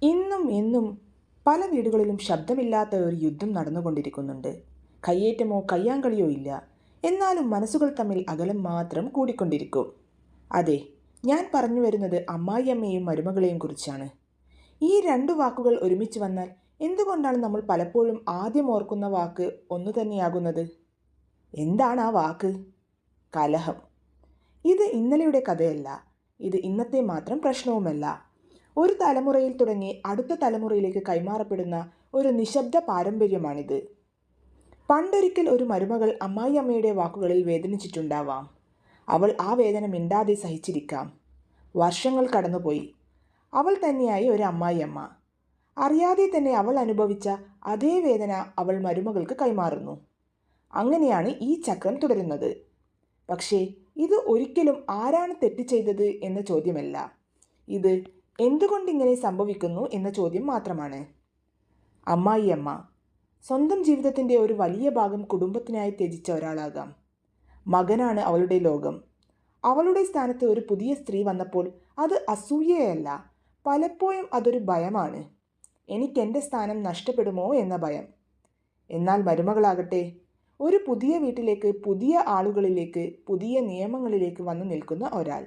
ഇന്നും എന്നും പല വീടുകളിലും ശബ്ദമില്ലാത്ത ഒരു യുദ്ധം നടന്നുകൊണ്ടിരിക്കുന്നുണ്ട്. കയ്യേറ്റമോ കയ്യാങ്കളിയോ ഇല്ല. എന്നാലും മനസ്സുകൾ തമ്മിൽ അകലം മാത്രം കൂടിക്കൊണ്ടിരിക്കും. അതെ, ഞാൻ പറഞ്ഞു വരുന്നത് അമ്മായിയമ്മയെയും മരുമകളെയും കുറിച്ചാണ്. ഈ രണ്ടു വാക്കുകൾ ഒരുമിച്ച് വന്നാൽ എന്തുകൊണ്ടാണ് നമ്മൾ പലപ്പോഴും ആദ്യം ഓർക്കുന്ന വാക്ക് ഒന്നു തന്നെയാകുന്നത്? എന്താണ് ആ വാക്ക്? കലഹം. ഇത് ഇന്നലെയുടെ കഥയല്ല. ഇത് ഇന്നത്തെ മാത്രം പ്രശ്നവുമല്ല. ഒരു തലമുറയിൽ തുടങ്ങി അടുത്ത തലമുറയിലേക്ക് കൈമാറപ്പെടുന്ന ഒരു നിശബ്ദ പാരമ്പര്യമാണിത്. പണ്ടൊരിക്കൽ ഒരു മരുമകൾ അമ്മായിയമ്മയുടെ വാക്കുകളിൽ വേദനിച്ചിട്ടുണ്ടാവാം. അവൾ ആ വേദന മിണ്ടാതെ സഹിച്ചിരിക്കാം. വർഷങ്ങൾ കടന്നുപോയി. അവൾ തന്നെയായി ഒരു അമ്മായിയമ്മ. അറിയാതെ തന്നെ അവൾ അനുഭവിച്ച അതേ വേദന അവൾ മരുമകൾക്ക് കൈമാറുന്നു. അങ്ങനെയാണ് ഈ ചക്രം തുടരുന്നത്. പക്ഷേ ഇത് ഒരിക്കലും ആരാണ് തെറ്റ് ചെയ്തത് എന്ന ചോദ്യമല്ല. ഇത് എന്തുകൊണ്ടിങ്ങനെ സംഭവിക്കുന്നു എന്ന ചോദ്യം മാത്രമാണ്. അമ്മായിയമ്മ സ്വന്തം ജീവിതത്തിൻ്റെ ഒരു വലിയ ഭാഗം കുടുംബത്തിനായി ത്യജിച്ച ഒരാളാകാം. മകനാണ് അവളുടെ ലോകം. അവളുടെ സ്ഥാനത്ത് ഒരു പുതിയ സ്ത്രീ വന്നപ്പോൾ അത് അസൂയയല്ല, പലപ്പോഴും അതൊരു ഭയമാണ്. എനിക്കെൻ്റെ സ്ഥാനം നഷ്ടപ്പെടുമോ എന്ന ഭയം. എന്നാൽ മരുമകളാകട്ടെ, ഒരു പുതിയ വീട്ടിലേക്ക്, പുതിയ ആളുകളിലേക്ക്, പുതിയ നിയമങ്ങളിലേക്ക് വന്നു നിൽക്കുന്ന ഒരാൾ.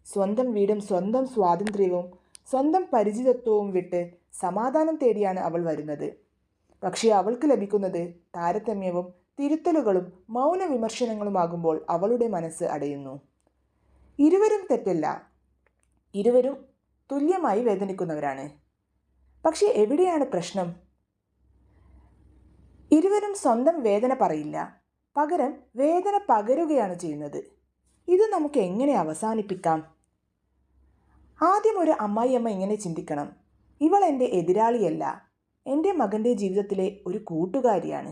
സ്വന്തം വീടും സ്വന്തം സ്വാതന്ത്ര്യവും സ്വന്തം പരിചിതത്വവും വിട്ട് സമാധാനം തേടിയാണ് അവൾ വരുന്നത്. പക്ഷേ അവൾക്ക് ലഭിക്കുന്നത് താരതമ്യവും തിരുത്തലുകളും മൗന വിമർശനങ്ങളുമാകുമ്പോൾ അവളുടെ മനസ്സ് അടയുന്നു. ഇരുവരും തെറ്റല്ല. ഇരുവരും തുല്യമായി വേദനിക്കുന്നവരാണ്. പക്ഷേ എവിടെയാണ് പ്രശ്നം? ഇരുവരും സ്വന്തം വേദന പറയില്ല, പകരം വേദന പകരുകയാണ് ചെയ്യുന്നത്. ഇത് നമുക്ക് എങ്ങനെ അവസാനിപ്പിക്കാം? ആദ്യം ഒരു അമ്മായിയമ്മ ഇങ്ങനെ ചിന്തിക്കണം: ഇവൾ എൻ്റെ എതിരാളിയല്ല, എൻ്റെ മകൻ്റെ ജീവിതത്തിലെ ഒരു കൂട്ടുകാരിയാണ്.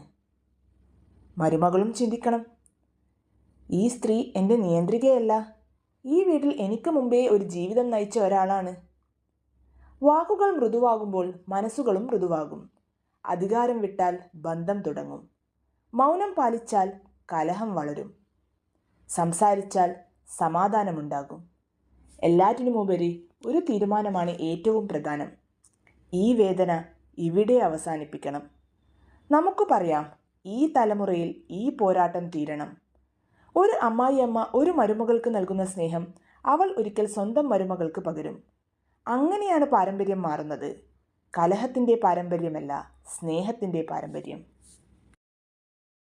മരുമകളും ചിന്തിക്കണം: ഈ സ്ത്രീ എൻ്റെ നിയന്ത്രികയല്ല, ഈ വീട്ടിൽ എനിക്ക് മുമ്പേ ഒരു ജീവിതം നയിച്ച ഒരാളാണ്. വാക്കുകൾ മൃദുവാകുമ്പോൾ മനസ്സുകളും മൃദുവാകും. അധികാരം വിട്ടാൽ ബന്ധം തുടങ്ങും. മൗനം പാലിച്ചാൽ കലഹം വളരും. സംസാരിച്ചാൽ സമാധാനമുണ്ടാകും. എല്ലാറ്റിനുമുപരി ഒരു തീരുമാനമാണ് ഏറ്റവും പ്രധാനം. ഈ വേദന ഇവിടെ അവസാനിപ്പിക്കണം. നമുക്ക് പറയാം, ഈ തലമുറയിൽ ഈ പോരാട്ടം തീരണം. ഒരു അമ്മായിയമ്മ ഒരു മരുമകൾക്ക് നൽകുന്ന സ്നേഹം അവൾ ഒരിക്കൽ സ്വന്തം മരുമകൾക്ക് പകരും. അങ്ങനെയാണ് പാരമ്പര്യം മാറുന്നത്. കലഹത്തിൻ്റെ പാരമ്പര്യമല്ല, സ്നേഹത്തിൻ്റെ പാരമ്പര്യം.